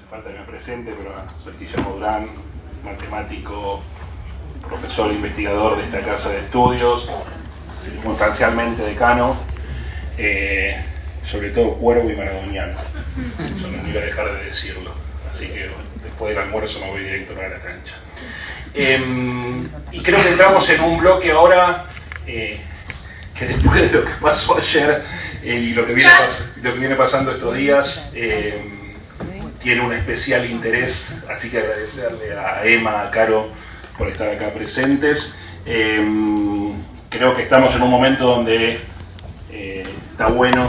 hace falta que me presente, pero soy Guillermo Durán, matemático, profesor e investigador de esta casa de estudios, circunstancialmente decano, sobre todo cuervo y maradoniano. Eso no iba a dejar de decirlo, así que después del almuerzo me voy directo para la cancha. Y creo que entramos en un bloque ahora que después de lo que pasó ayer y lo que viene pasando estos días, tiene un especial interés, así que agradecerle a Emma, a Caro por estar acá presentes. Creo que estamos en un momento donde está bueno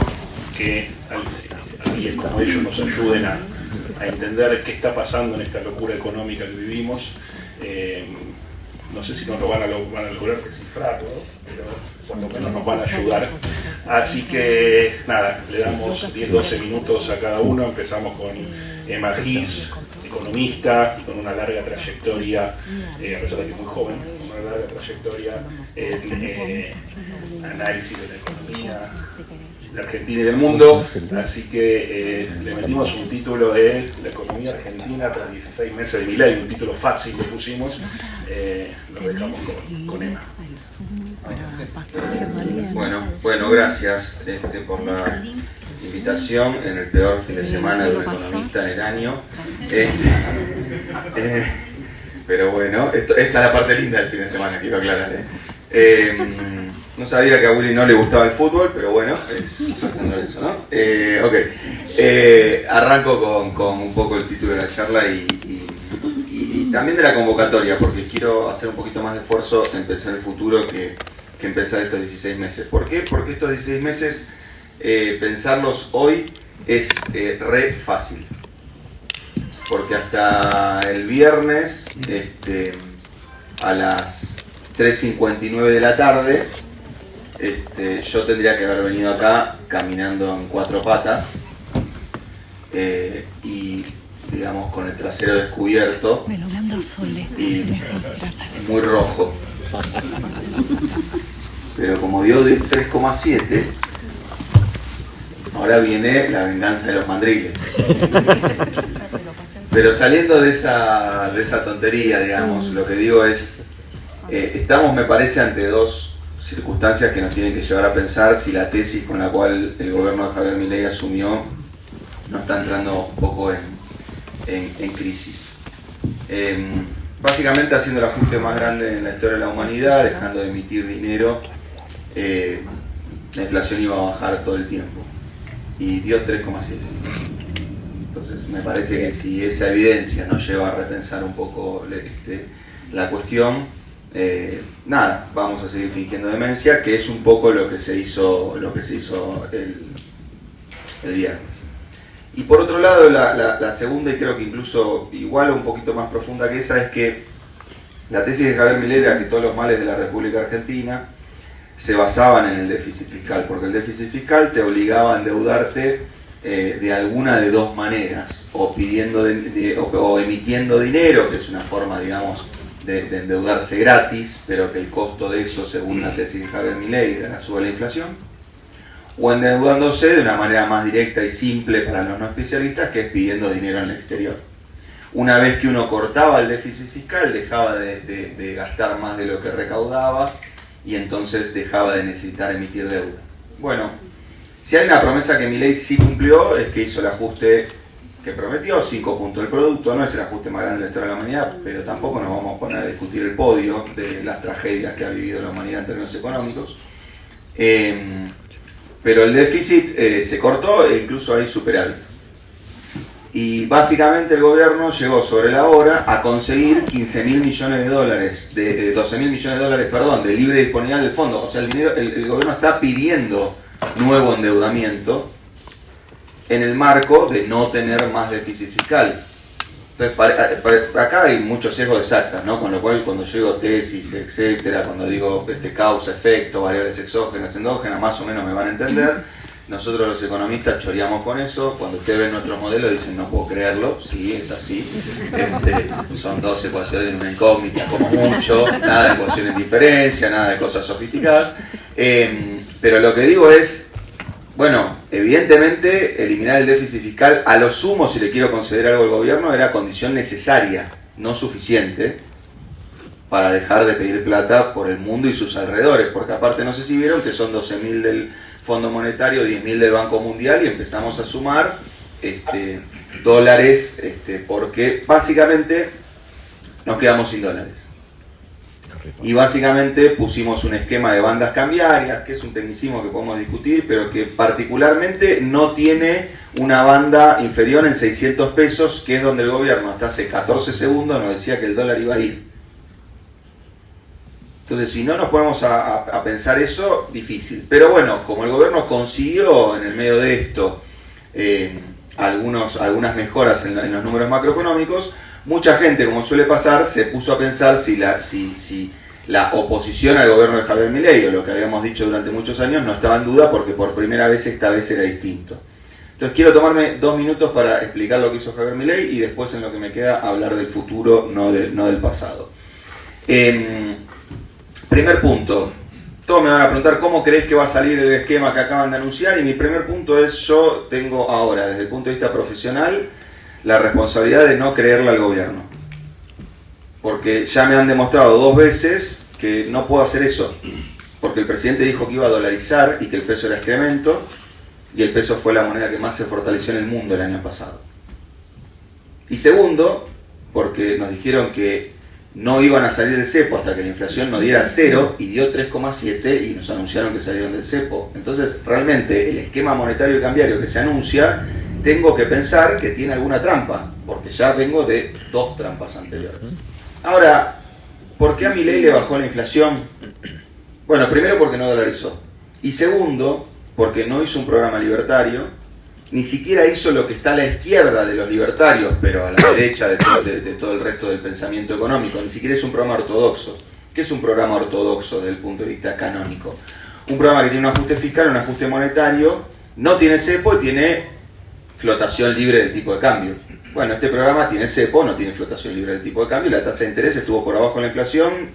que alguien como ellos nos ayuden a entender qué está pasando en esta locura económica que vivimos. No sé si nos lo van a lograr descifrar, ¿no? Pero por lo menos nos van a ayudar. Así que nada, le damos 10-12 minutos a cada uno. Empezamos con Emma Gis, economista, y con una larga trayectoria, a pesar de que es muy joven, con una larga trayectoria en análisis de la economía de Argentina y del mundo. Así que le metimos un título de la economía argentina tras 16 meses de Milei, un título fácil que pusimos. Lo dejamos con Emma. Bueno, gracias por la invitación en el peor fin de semana de un economista del año. Pero bueno, esta es la parte linda del fin de semana, quiero aclarar. No sabía que a Willy no le gustaba el fútbol, pero bueno, haciendo eso, ¿no? Arranco con un poco el título de la charla y también de la convocatoria, porque quiero hacer un poquito más de esfuerzo en pensar el futuro que en pensar estos 16 meses. ¿Por qué? Porque estos 16 meses, pensarlos hoy es re fácil. Porque hasta el viernes, a las 3:59 de la tarde, yo tendría que haber venido acá caminando en 4 patas y, digamos, con el trasero descubierto y muy rojo. Pero como dio de 3,7, ahora viene la venganza de los mandriles. Pero saliendo de esa tontería, digamos, lo que digo es, estamos, me parece, ante dos circunstancias que nos tienen que llevar a pensar si la tesis con la cual el gobierno de Javier Milei asumió no está entrando un poco en crisis. Básicamente haciendo el ajuste más grande en la historia de la humanidad, dejando de emitir dinero, la inflación iba a bajar todo el tiempo y dio 3,7. Entonces me parece que si esa evidencia nos lleva a repensar un poco la cuestión, nada, vamos a seguir fingiendo demencia, que es un poco lo que se hizo el viernes. Y por otro lado, la segunda, y creo que incluso igual o un poquito más profunda que esa, es que la tesis de Javier Milei era que todos los males de la República Argentina se basaban en el déficit fiscal, porque el déficit fiscal te obligaba a endeudarte de alguna de dos maneras, o pidiendo o emitiendo dinero, que es una forma, digamos, de endeudarse gratis, pero que el costo de eso, según la tesis de Javier Milei, era la suba de la inflación, o endeudándose de una manera más directa y simple para los no especialistas, que es pidiendo dinero en el exterior. Una vez que uno cortaba el déficit fiscal, dejaba de gastar más de lo que recaudaba y entonces dejaba de necesitar emitir deuda. Bueno, si hay una promesa que Milei sí cumplió, es que hizo el ajuste que prometió, 5 puntos del producto. No es el ajuste más grande de la historia de la humanidad, pero tampoco nos vamos a poner a discutir el podio de las tragedias que ha vivido la humanidad en términos económicos. Pero el déficit se cortó e incluso hay superávit. Y básicamente el gobierno llegó sobre la hora a conseguir 15.000 millones de dólares, 12.000 millones de dólares, perdón, de libre disponibilidad del fondo. O sea, el gobierno está pidiendo nuevo endeudamiento en el marco de no tener más déficit fiscal. Entonces, acá hay muchos sesgos exactas, ¿no? Con lo cual, cuando yo digo tesis, etcétera, cuando digo causa, efecto, variables exógenas, endógenas, más o menos me van a entender. Nosotros los economistas choreamos con eso. Cuando ustedes ven nuestros modelos dicen no puedo creerlo, sí, es así. Son 2 ecuaciones en una incógnita como mucho, nada de ecuaciones de diferencia, nada de cosas sofisticadas. Pero lo que digo es, Bueno, evidentemente eliminar el déficit fiscal, a lo sumo, si le quiero conceder algo al gobierno, era condición necesaria, no suficiente, para dejar de pedir plata por el mundo y sus alrededores, porque aparte no sé si vieron que son 12.000 del Fondo Monetario, 10.000 del Banco Mundial, y empezamos a sumar dólares, porque básicamente nos quedamos sin dólares. Y básicamente pusimos un esquema de bandas cambiarias, que es un tecnicismo que podemos discutir, pero que particularmente no tiene una banda inferior en 600 pesos, que es donde el gobierno hasta hace 14 segundos nos decía que el dólar iba a ir. Entonces, si no nos ponemos a pensar eso, difícil. Pero bueno, como el gobierno consiguió en el medio de esto algunas mejoras en los números macroeconómicos, mucha gente, como suele pasar, se puso a pensar si la oposición al gobierno de Javier Milei, o lo que habíamos dicho durante muchos años, no estaba en duda, porque por primera vez esta vez era distinto. Entonces quiero tomarme 2 minutos para explicar lo que hizo Javier Milei y después, en lo que me queda, hablar del futuro, no del pasado. Primer punto. Todos me van a preguntar cómo crees que va a salir el esquema que acaban de anunciar, y mi primer punto es: yo tengo ahora, desde el punto de vista profesional, la responsabilidad de no creerle al gobierno, porque ya me han demostrado 2 veces que no puedo hacer eso, porque el presidente dijo que iba a dolarizar y que el peso era excremento, y el peso fue la moneda que más se fortaleció en el mundo el año pasado. Y segundo, porque nos dijeron que no iban a salir del cepo hasta que la inflación no diera 0, y dio 3,7, y nos anunciaron que salieron del cepo. Entonces, realmente, el esquema monetario y cambiario que se anuncia, tengo que pensar que tiene alguna trampa, porque ya vengo de 2 trampas anteriores. Ahora, ¿por qué a Milei le bajó la inflación? Bueno, primero porque no dolarizó, y segundo, porque no hizo un programa libertario, ni siquiera hizo lo que está a la izquierda de los libertarios, pero a la derecha de todo el resto del pensamiento económico. Ni siquiera es un programa ortodoxo. ¿Qué es un programa ortodoxo desde el punto de vista canónico? Un programa que tiene un ajuste fiscal, un ajuste monetario, no tiene cepo y tiene flotación libre del tipo de cambio. Bueno, este programa tiene cepo, no tiene flotación libre del tipo de cambio, y la tasa de interés estuvo por abajo de la inflación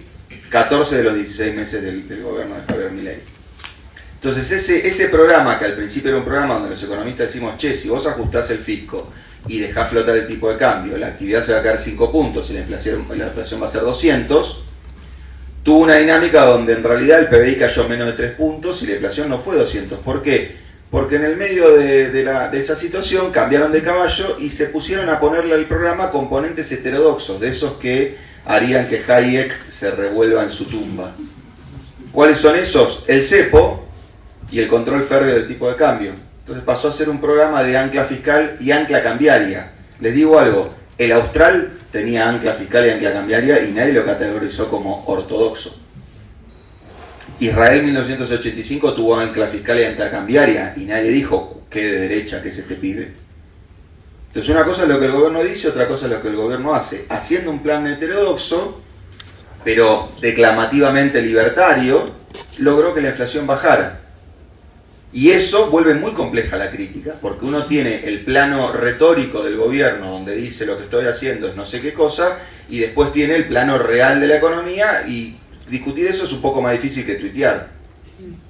14 de los 16 meses del gobierno de Javier Milei. Entonces ese programa, que al principio era un programa donde los economistas decimos: che, si vos ajustás el fisco y dejás flotar el tipo de cambio, la actividad se va a caer 5 puntos y la inflación va a ser 200, tuvo una dinámica donde en realidad el PBI cayó menos de 3 puntos y la inflación no fue 200. ¿Por qué? Porque en el medio de esa situación cambiaron de caballo y se pusieron a ponerle al programa componentes heterodoxos, de esos que harían que Hayek se revuelva en su tumba. ¿Cuáles son esos? El cepo y el control férreo del tipo de cambio. Entonces pasó a ser un programa de ancla fiscal y ancla cambiaria. Les digo algo: el austral tenía ancla fiscal y ancla cambiaria y nadie lo categorizó como ortodoxo. Israel 1985 tuvo ancla fiscal y ancla cambiaria y nadie dijo qué de derecha, qué es este pibe. Entonces, una cosa es lo que el gobierno dice, otra cosa es lo que el gobierno hace. Haciendo un plan heterodoxo, pero declamativamente libertario, logró que la inflación bajara. Y eso vuelve muy compleja la crítica, porque uno tiene el plano retórico del gobierno, donde dice lo que estoy haciendo es no sé qué cosa, y después tiene el plano real de la economía, y discutir eso es un poco más difícil que tuitear.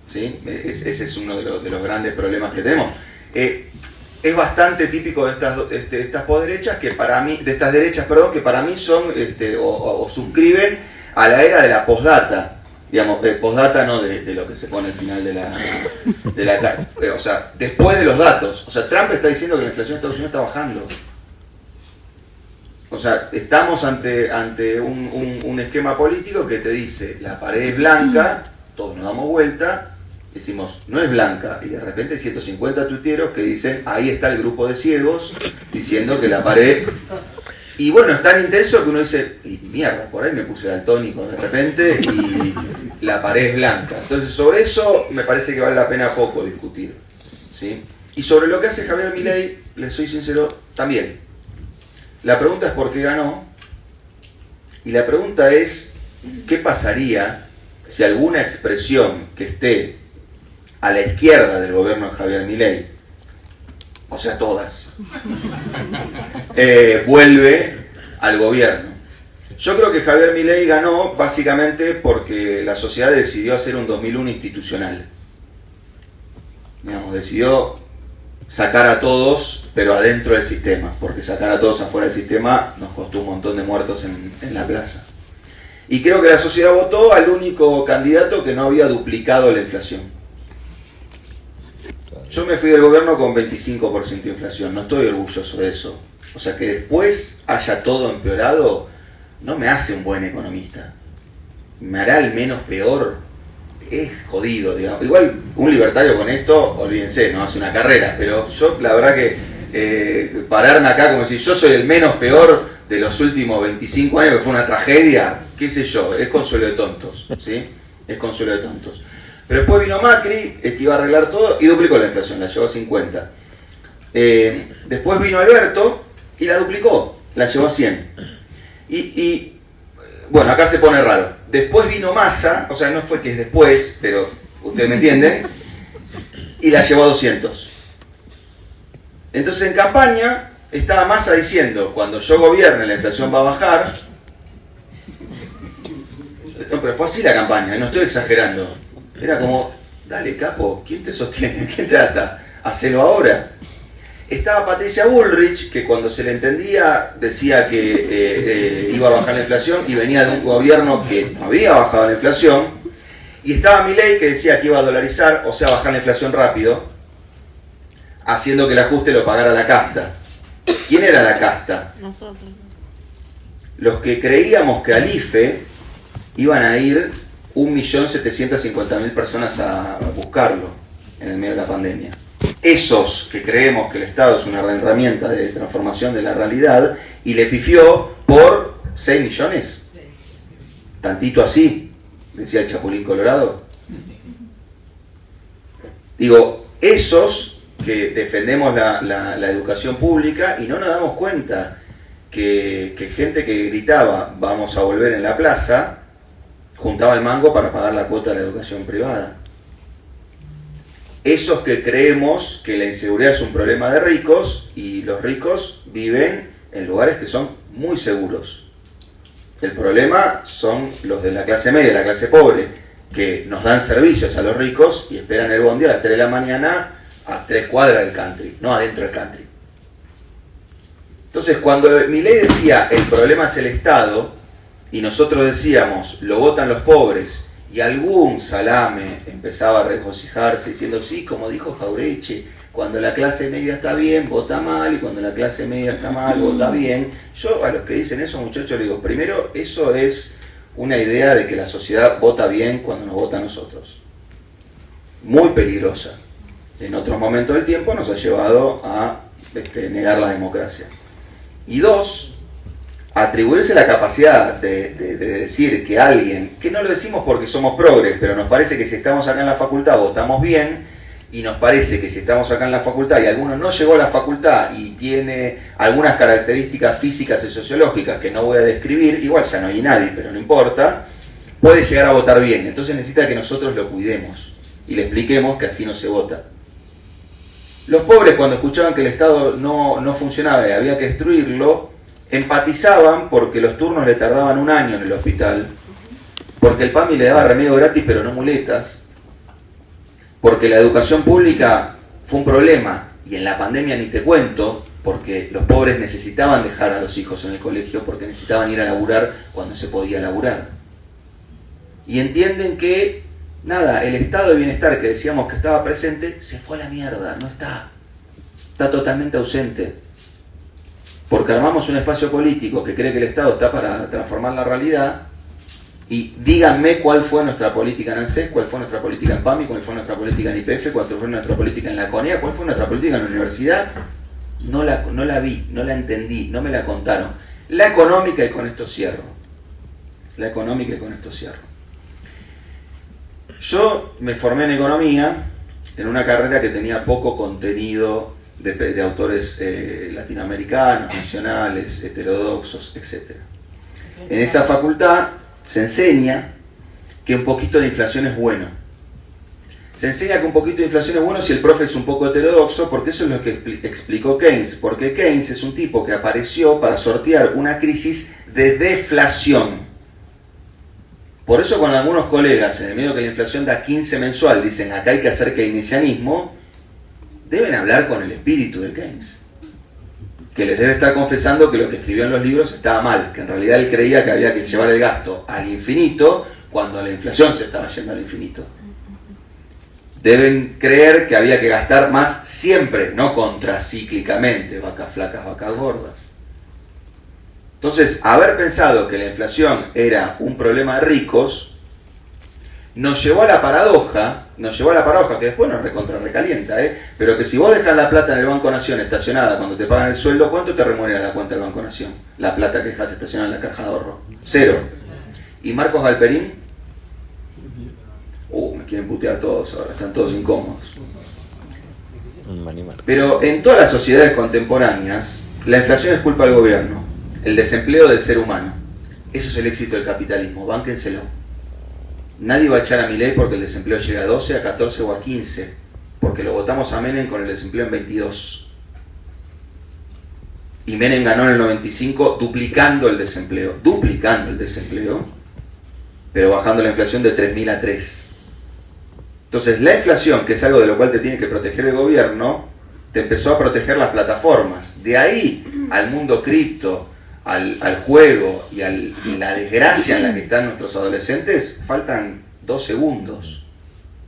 ¿Sí? Ese es uno de los grandes problemas que tenemos. Es bastante típico de estas posderechas, que para mí, de estas derechas, perdón, que para mí son o suscriben a la era de la postdata. Digamos, postdata no de lo que se pone al final de la o sea, después de los datos. O sea, Trump está diciendo que la inflación en Estados Unidos está bajando. O sea, estamos ante un esquema político que te dice: la pared es blanca, todos nos damos vuelta, decimos no es blanca, y de repente hay 150 tuiteros que dicen: ahí está el grupo de ciegos diciendo que la pared... Y bueno, es tan intenso que uno dice: y mierda, por ahí me puse daltónico de repente y la pared es blanca. Entonces, sobre eso me parece que vale la pena poco discutir, ¿sí? Y sobre lo que hace Javier Milei, les soy sincero, también. La pregunta es por qué ganó, y la pregunta es: ¿qué pasaría si alguna expresión que esté a la izquierda del gobierno de Javier Milei, o sea, todas, vuelve al gobierno? Yo creo que Javier Milei ganó básicamente porque la sociedad decidió hacer un 2001 institucional. Digamos, decidió sacar a todos, pero adentro del sistema, porque sacar a todos afuera del sistema nos costó un montón de muertos en la plaza. Y creo que la sociedad votó al único candidato que no había duplicado la inflación. Yo me fui del gobierno con 25% de inflación, no estoy orgulloso de eso. O sea, que después haya todo empeorado, no me hace un buen economista. Me hará el menos peor. Es jodido, digamos. Igual un libertario con esto, olvídense, no hace una carrera, pero yo la verdad que pararme acá como decir yo soy el menos peor de los últimos 25 años, que fue una tragedia, qué sé yo, es consuelo de tontos, ¿sí? Es consuelo de tontos. Pero después vino Macri, que iba a arreglar todo y duplicó la inflación, la llevó a 50. Después vino Alberto y la duplicó, la llevó a 100. Y bueno, acá se pone raro. Después vino Massa, o sea, no fue que es después, pero ustedes me entienden, y la llevó a 200. Entonces en campaña estaba Massa diciendo, cuando yo gobierne la inflación va a bajar. No, pero fue así la campaña, no estoy exagerando. Era como, dale capo, ¿quién te sostiene? ¿Quién te ata? Hacelo ahora. Estaba Patricia Bullrich, que cuando se le entendía decía que iba a bajar la inflación y venía de un gobierno que no había bajado la inflación. Y estaba Milei, que decía que iba a dolarizar, o sea, bajar la inflación rápido, haciendo que el ajuste lo pagara la casta. ¿Quién era la casta? Nosotros. Los que creíamos que al IFE iban a ir 1.750.000 personas a buscarlo en el medio de la pandemia. Esos que creemos que el Estado es una herramienta de transformación de la realidad y le pifió por 6 millones. Tantito así, decía el Chapulín Colorado. Digo, esos que defendemos la educación pública y no nos damos cuenta que gente que gritaba vamos a volver en la plaza, juntaba el mango para pagar la cuota de la educación privada. Esos que creemos que la inseguridad es un problema de ricos y los ricos viven en lugares que son muy seguros. El problema son los de la clase media, la clase pobre, que nos dan servicios a los ricos y esperan el bondi a las 3 de la mañana a 3 cuadras del country, no adentro del country. Entonces, cuando Milei decía el problema es el Estado y nosotros decíamos lo votan los pobres, y algún salame empezaba a regocijarse diciendo, sí, como dijo Jaureche, cuando la clase media está bien, vota mal, y cuando la clase media está mal, vota bien. Yo a los que dicen eso, muchachos, les digo, primero, eso es una idea de que la sociedad vota bien cuando nos vota a nosotros. Muy peligrosa. En otros momentos del tiempo nos ha llevado a negar la democracia. Y dos, atribuirse la capacidad de decir que alguien, que no lo decimos porque somos progres, pero nos parece que si estamos acá en la facultad votamos bien, y nos parece que si estamos acá en la facultad y alguno no llegó a la facultad y tiene algunas características físicas y sociológicas que no voy a describir, igual ya no hay nadie, pero no importa, puede llegar a votar bien. Entonces necesita que nosotros lo cuidemos y le expliquemos que así no se vota. Los pobres, cuando escuchaban que el Estado no funcionaba y había que destruirlo, empatizaban porque los turnos le tardaban 1 año en el hospital, porque el PAMI le daba remedio gratis pero no muletas, porque la educación pública fue un problema, y en la pandemia ni te cuento, porque los pobres necesitaban dejar a los hijos en el colegio porque necesitaban ir a laburar cuando se podía laburar. Y entienden que, nada, el estado de bienestar que decíamos que estaba presente, se fue a la mierda, no está. Está totalmente ausente. Porque armamos un espacio político que cree que el Estado está para transformar la realidad, y díganme cuál fue nuestra política en ANSES, cuál fue nuestra política en PAMI, cuál fue nuestra política en IPF, cuál fue nuestra política en la CONEA, cuál fue nuestra política en la universidad. No la vi, no la entendí, no me la contaron. La económica, y con esto cierro. La económica, y con esto cierro. Yo me formé en economía en una carrera que tenía poco contenido de autores latinoamericanos, nacionales, heterodoxos, etc. En esa facultad se enseña que un poquito de inflación es bueno. Se enseña que un poquito de inflación es bueno si el profe es un poco heterodoxo, porque eso es lo que explicó Keynes. Porque Keynes es un tipo que apareció para sortear una crisis de deflación. Por eso cuando algunos colegas, en el medio que la inflación da 15 mensual, dicen acá hay que hacer keynesianismo, deben hablar con el espíritu de Keynes, que les debe estar confesando que lo que escribió en los libros estaba mal, que en realidad él creía que había que llevar el gasto al infinito cuando la inflación se estaba yendo al infinito. Deben creer que había que gastar más siempre, no contracíclicamente, vacas flacas, vacas gordas. Entonces, haber pensado que la inflación era un problema de ricos, nos llevó a la paradoja, que después nos recalienta, pero que si vos dejás la plata en el Banco Nación estacionada cuando te pagan el sueldo, ¿cuánto te remunera la cuenta del Banco Nación? La plata que dejas estacionada en la caja de ahorro. 0. ¿Y Marcos Galperín? Me quieren putear todos ahora, están todos incómodos. Pero en todas las sociedades contemporáneas, la inflación es culpa del gobierno, el desempleo del ser humano. Eso es el éxito del capitalismo, bánquenselo. Nadie va a echar a Milei porque el desempleo llega a 12, a 14 o a 15, porque lo votamos a Menem con el desempleo en 22. Y Menem ganó en el 95 duplicando el desempleo, pero bajando la inflación de 3.000 a 3. Entonces, la inflación, que es algo de lo cual te tiene que proteger el gobierno, te empezó a proteger las plataformas. De ahí al mundo cripto, al juego y la desgracia en la que están nuestros adolescentes, faltan 2 segundos.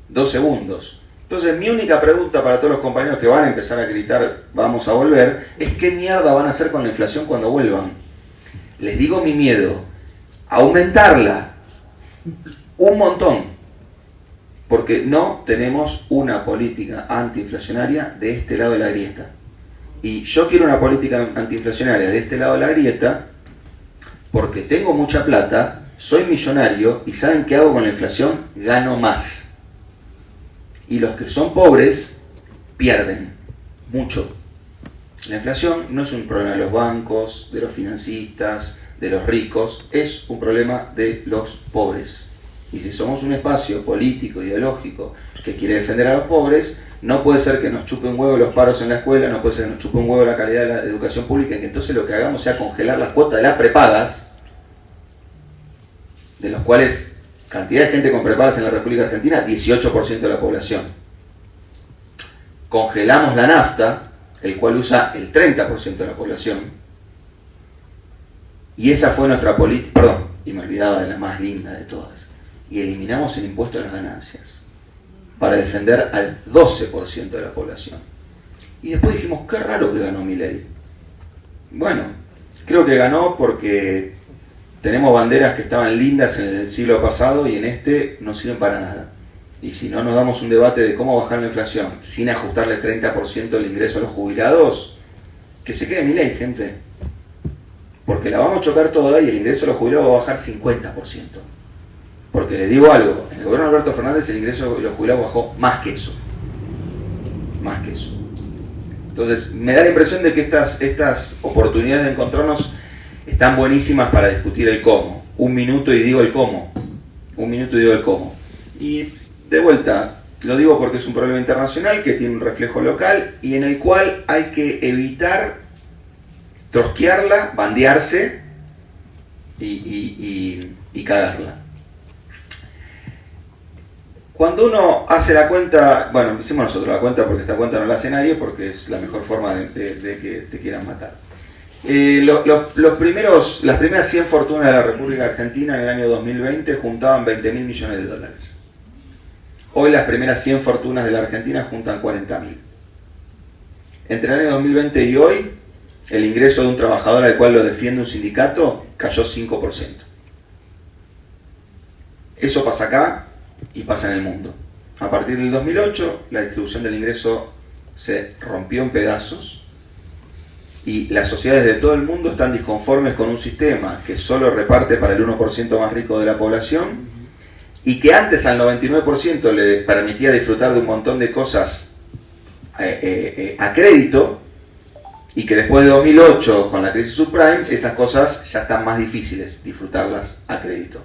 2 segundos. Entonces, mi única pregunta para todos los compañeros que van a empezar a gritar, vamos a volver, es qué mierda van a hacer con la inflación cuando vuelvan. Les digo mi miedo, aumentarla un montón. Porque no tenemos una política antiinflacionaria de este lado de la grieta. Y yo quiero una política antiinflacionaria de este lado de la grieta porque tengo mucha plata, soy millonario y ¿saben qué hago con la inflación? Gano más. Y los que son pobres pierden mucho. La inflación no es un problema de los bancos, de los financistas, de los ricos, es un problema de los pobres. Y si somos un espacio político, ideológico, que quiere defender a los pobres, no puede ser que nos chupe un huevo los paros en la escuela, no puede ser que nos chupe un huevo la calidad de la educación pública, y que entonces lo que hagamos sea congelar las cuotas de las prepagas, de los cuales cantidad de gente con prepagas en la República Argentina, 18% de la población. Congelamos la nafta, el cual usa el 30% de la población, y esa fue nuestra política, y me olvidaba de la más linda de todas. Y eliminamos el impuesto a las ganancias para defender al 12% de la población. Y después dijimos, qué raro que ganó Milei. Bueno, creo que ganó porque tenemos banderas que estaban lindas en el siglo pasado y en este no sirven para nada. Y si no nos damos un debate de cómo bajar la inflación sin ajustarle 30% el ingreso a los jubilados, que se quede Milei, gente. Porque la vamos a chocar toda y el ingreso a los jubilados va a bajar 50%. Porque les digo algo, en el gobierno de Alberto Fernández el ingreso de los jubilados bajó más que eso. Más que eso. Entonces, me da la impresión de que estas oportunidades de encontrarnos están buenísimas para discutir el cómo. Un minuto y digo el cómo. Y de vuelta, lo digo porque es un problema internacional que tiene un reflejo local y en el cual hay que evitar trosquearla, bandearse y cagarla. Cuando uno hace la cuenta, bueno, hicimos nosotros la cuenta porque esta cuenta no la hace nadie porque es la mejor forma de que te quieran matar. Las primeras 100 fortunas de la República Argentina en el año 2020 juntaban 20.000 millones de dólares. Hoy las primeras 100 fortunas de la Argentina juntan 40.000. Entre el año 2020 y hoy, el ingreso de un trabajador al cual lo defiende un sindicato cayó 5%. Eso pasa acá y pasa en el mundo. A partir del 2008, la distribución del ingreso se rompió en pedazos y las sociedades de todo el mundo están disconformes con un sistema que solo reparte para el 1% más rico de la población y que antes al 99% le permitía disfrutar de un montón de cosas a crédito y que después de 2008, con la crisis subprime, esas cosas ya están más difíciles disfrutarlas a crédito.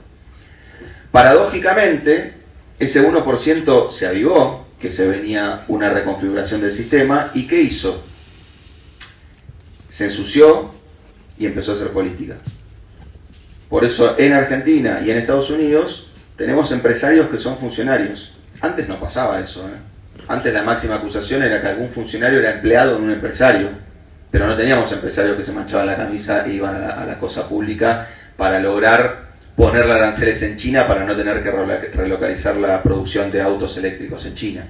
Paradójicamente, ese 1% se avivó, que se venía una reconfiguración del sistema, ¿y qué hizo? Se ensució y empezó a hacer política. Por eso en Argentina y en Estados Unidos tenemos empresarios que son funcionarios. Antes no pasaba eso, Antes la máxima acusación era que algún funcionario era empleado en un empresario, pero no teníamos empresarios que se manchaban la camisa e iban a la cosa pública para lograr ponerle aranceles en China para no tener que relocalizar la producción de autos eléctricos en China.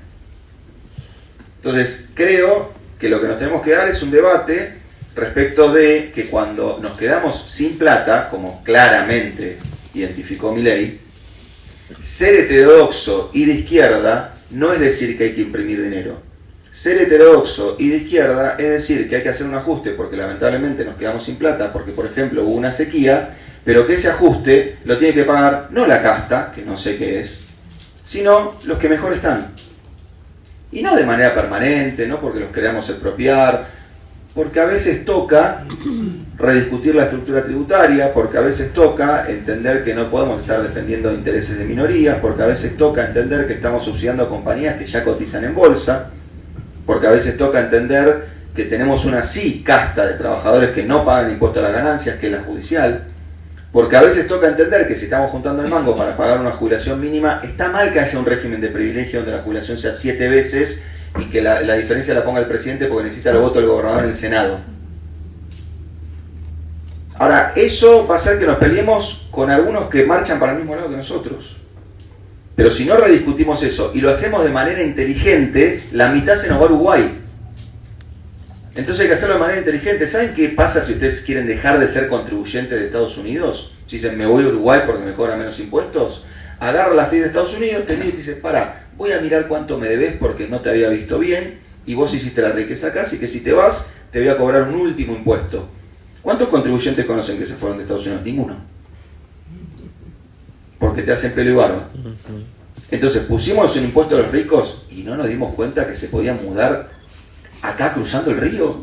Entonces, creo que lo que nos tenemos que dar es un debate respecto de que cuando nos quedamos sin plata, como claramente identificó Milei, ser heterodoxo y de izquierda no es decir que hay que imprimir dinero. Ser heterodoxo y de izquierda es decir que hay que hacer un ajuste porque lamentablemente nos quedamos sin plata porque, por ejemplo, hubo una sequía, pero que ese ajuste lo tiene que pagar no la casta, que no sé qué es, sino los que mejor están. Y no de manera permanente, no porque los queramos expropiar, porque a veces toca rediscutir la estructura tributaria, porque a veces toca entender que no podemos estar defendiendo intereses de minorías, porque a veces toca entender que estamos subsidiando a compañías que ya cotizan en bolsa, porque a veces toca entender que tenemos una casta de trabajadores que no pagan impuesto a las ganancias, que es la judicial, porque a veces toca entender que si estamos juntando el mango para pagar una jubilación mínima, está mal que haya un régimen de privilegio donde la jubilación sea 7 veces y que la diferencia la ponga el presidente porque necesita el voto del gobernador en el Senado. Ahora, eso va a hacer que nos peleemos con algunos que marchan para el mismo lado que nosotros. Pero si no rediscutimos eso y lo hacemos de manera inteligente, la mitad se nos va a Uruguay. Entonces hay que hacerlo de manera inteligente. ¿Saben qué pasa si ustedes quieren dejar de ser contribuyentes de Estados Unidos? Si dicen, me voy a Uruguay porque me cobran menos impuestos. Agarra la FIP de Estados Unidos, te mira y te dice, para, voy a mirar cuánto me debes porque no te había visto bien y vos hiciste la riqueza acá, así que si te vas, te voy a cobrar un último impuesto. ¿Cuántos contribuyentes conocen que se fueron de Estados Unidos? Ninguno. Porque te hacen pelo y barba. Entonces pusimos un impuesto a los ricos y no nos dimos cuenta que se podían mudar acá cruzando el río.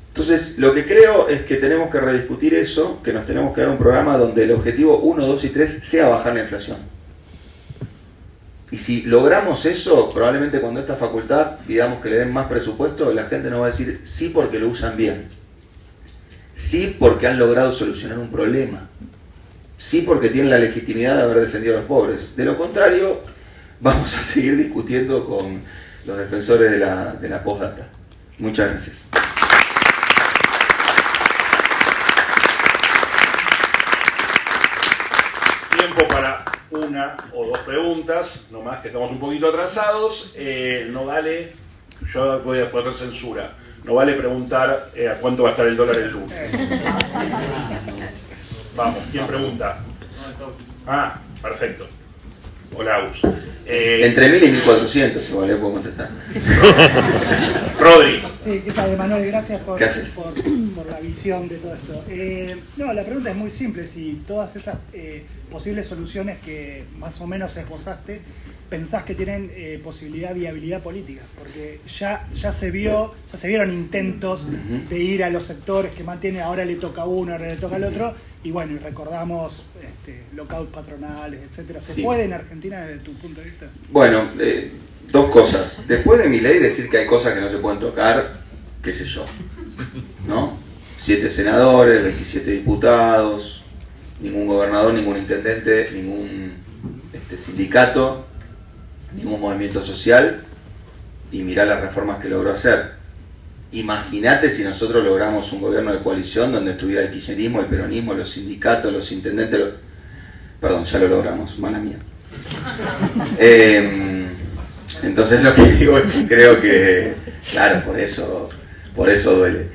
Entonces lo que creo es que tenemos que rediscutir eso, que nos tenemos que dar un programa donde el objetivo 1, 2 y 3 sea bajar la inflación. Y si logramos eso, probablemente cuando esta facultad pidamos que le den más presupuesto, la gente nos va a decir sí porque lo usan bien, sí porque han logrado solucionar un problema, sí porque tienen la legitimidad de haber defendido a los pobres. De lo contrario, vamos a seguir discutiendo con los defensores de la postdata. Muchas gracias. Tiempo para una o dos preguntas, nomás que estamos un poquito atrasados. No vale, yo voy a poner censura, no vale preguntar a cuánto va a estar el dólar el lunes. Vamos, ¿quién pregunta? Ah, perfecto. Hola, Agus. Entre 1000 y 1400, igual le puedo contestar. Rodri. Sí, ¿qué tal, Emanuel? Gracias por la visión de todo esto. No, la pregunta es muy simple. Si todas esas posibles soluciones que más o menos esbozaste, pensás que tienen posibilidad, viabilidad política, porque ya se vieron intentos de ir a los sectores que mantienen, ahora le toca a uno, ahora le toca al otro, y bueno, y recordamos lockouts patronales, etcétera. ¿Se puede en Argentina desde tu punto de vista? Bueno, dos cosas. Después de mi ley decir que hay cosas que no se pueden tocar, qué sé yo, ¿no? 7 senadores, 27 diputados, ningún gobernador, ningún intendente, ningún sindicato, ningún movimiento social, y mirá las reformas que logró hacer. Imagínate si nosotros logramos un gobierno de coalición donde estuviera el kirchnerismo, el peronismo, los sindicatos, los intendentes, perdón, ya lo logramos, mala mía. Entonces lo que digo es que creo que, claro, por eso duele.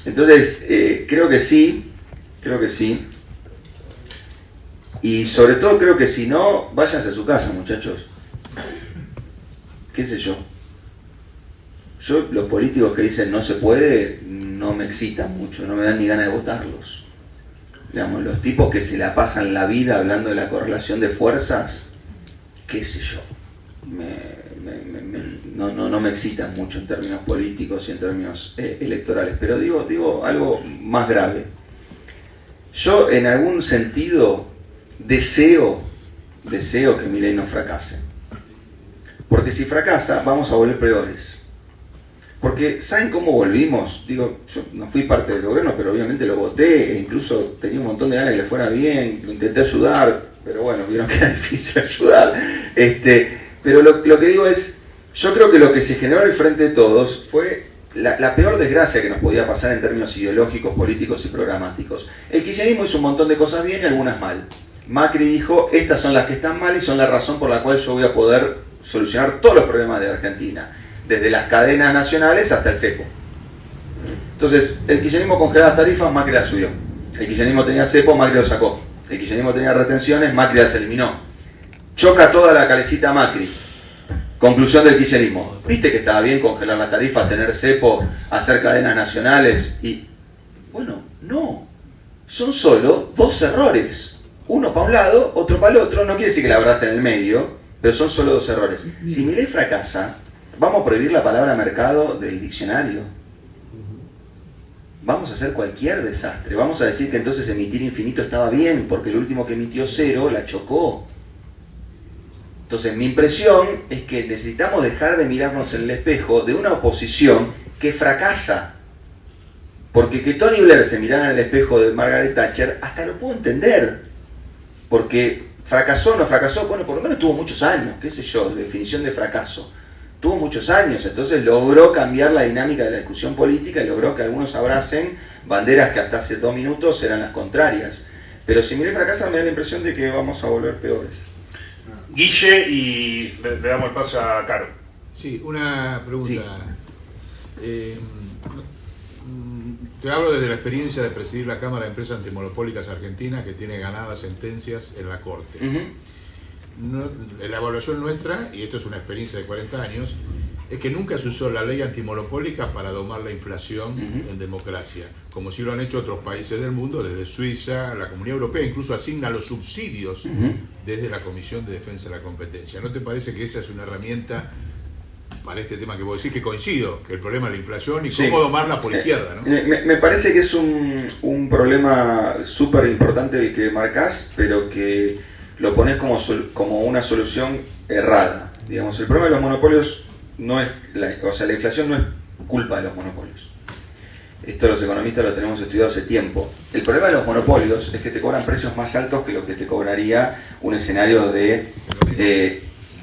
Entonces, creo que sí, y sobre todo creo que si no, váyanse a su casa, muchachos. ¿Qué sé yo? Los políticos que dicen no se puede, no me excitan mucho, no me dan ni ganas de votarlos. Digamos, los tipos que se la pasan la vida hablando de la correlación de fuerzas, qué sé yo, no me excitan mucho en términos políticos y en términos electorales. Pero digo algo más grave. Yo en algún sentido deseo que Milei no fracase. Porque si fracasa, vamos a volver peores. Porque, ¿saben cómo volvimos? Digo, yo no fui parte del gobierno, pero obviamente lo voté, e incluso tenía un montón de ganas de que le fuera bien, lo intenté ayudar. pero bueno, vieron que era difícil ayudar. Pero lo que digo es, yo creo que lo que se generó en el Frente de Todos fue la peor desgracia que nos podía pasar en términos ideológicos, políticos y programáticos. El kirchnerismo hizo un montón de cosas bien y algunas mal. Macri dijo, estas son las que están mal y son la razón por la cual yo voy a poder solucionar todos los problemas de Argentina, desde las cadenas nacionales hasta el cepo. Entonces, el kirchnerismo congelaba las tarifas, Macri las subió. El kirchnerismo tenía cepo, Macri lo sacó. El kirchnerismo tenía retenciones, Macri las eliminó. Choca toda la calecita Macri. Conclusión del kirchnerismo. ¿Viste que estaba bien congelar las tarifas, tener cepo, hacer cadenas nacionales? Y bueno, no. Son solo dos errores. Uno para un lado, otro para el otro. No quiere decir que la verdad está en el medio, pero son solo dos errores. Si Milei fracasa, ¿vamos a prohibir la palabra mercado del diccionario? Vamos a hacer cualquier desastre. Vamos a decir que entonces emitir infinito estaba bien, porque el último que emitió cero la chocó. Entonces mi impresión es que necesitamos dejar de mirarnos en el espejo de una oposición que fracasa. Porque que Tony Blair se mirara en el espejo de Margaret Thatcher, hasta lo puedo entender. Porque fracasó o no fracasó, bueno, por lo menos tuvo muchos años, qué sé yo, de definición de fracaso. Tuvo muchos años, entonces logró cambiar la dinámica de la discusión política y logró que algunos abracen banderas que hasta hace 2 minutos eran las contrarias. Pero si Milei fracasa me da la impresión de que vamos a volver peores. Guille, y le damos el paso a Caro. Sí, una pregunta. Sí. Te hablo desde la experiencia de presidir la Cámara de Empresas Antimonopólicas Argentina, que tiene ganadas sentencias en la Corte. La evaluación nuestra, y esto es una experiencia de 40 años, es que nunca se usó la ley antimonopólica para domar la inflación en democracia, como sí lo han hecho otros países del mundo, desde Suiza, la Comunidad Europea incluso asigna los subsidios desde la Comisión de Defensa de la Competencia. ¿No te parece que esa es una herramienta para este tema que vos decís, que coincido, que el problema es la inflación y cómo domarla por izquierda, ¿no? Me parece que es un problema súper importante el que marcás, pero que lo pones como una solución errada. Digamos, el problema de los monopolios no es, la inflación no es culpa de los monopolios. Esto los economistas lo tenemos estudiado hace tiempo. El problema de los monopolios es que te cobran precios más altos que los que te cobraría un escenario de...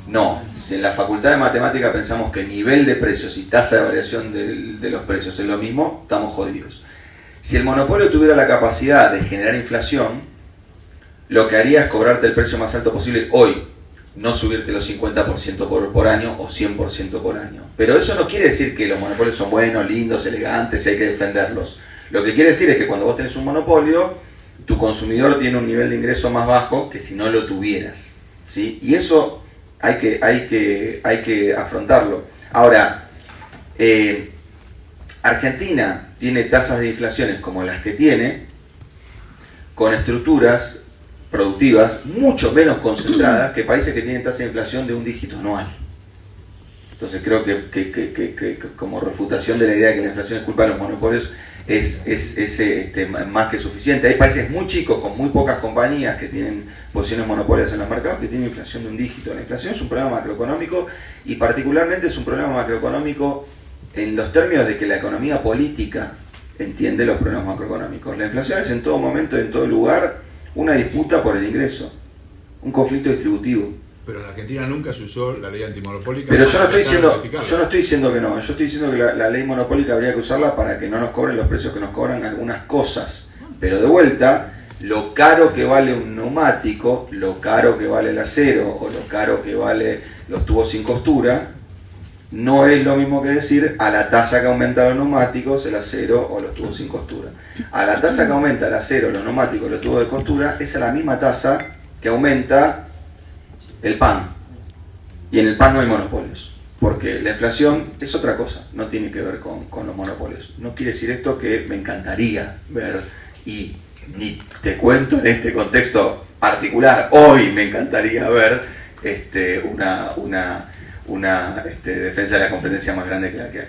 no, si en la Facultad de Matemática pensamos que nivel de precios y tasa de variación de los precios es lo mismo, estamos jodidos. Si el monopolio tuviera la capacidad de generar inflación, lo que haría es cobrarte el precio más alto posible hoy, no subirte los 50% por año o 100% por año. Pero eso no quiere decir que los monopolios son buenos, lindos, elegantes y hay que defenderlos. Lo que quiere decir es que cuando vos tenés un monopolio, tu consumidor tiene un nivel de ingreso más bajo que si no lo tuvieras, ¿sí? Y eso hay que afrontarlo. Ahora, Argentina tiene tasas de inflaciones como las que tiene, con estructuras productivas mucho menos concentradas que países que tienen tasa de inflación de un dígito anual. Entonces creo que como refutación de la idea de que la inflación es culpa de los monopolios es más que suficiente. Hay países muy chicos con muy pocas compañías que tienen posiciones monopólicas en los mercados que tienen inflación de un dígito. La inflación es un problema macroeconómico y particularmente es un problema macroeconómico en los términos de que la economía política entiende los problemas macroeconómicos. La inflación es en todo momento, en todo lugar, una disputa por el ingreso, un conflicto distributivo. Pero en Argentina nunca se usó la ley antimonopólica. Pero yo no estoy diciendo que no, yo estoy diciendo que la ley monopólica habría que usarla para que no nos cobren los precios que nos cobran algunas cosas. Pero de vuelta, lo caro que vale un neumático, lo caro que vale el acero o lo caro que vale los tubos sin costura, no es lo mismo que decir a la tasa que aumenta los neumáticos, el acero o los tubos sin costura. A la tasa que aumenta el acero, los neumáticos, los tubos de costura, es a la misma tasa que aumenta el pan. Y en el pan no hay monopolios. Porque la inflación es otra cosa, no tiene que ver con los monopolios. No quiere decir esto que me encantaría ver, y ni te cuento en este contexto particular, hoy me encantaría ver una defensa de la competencia más grande que la que hay.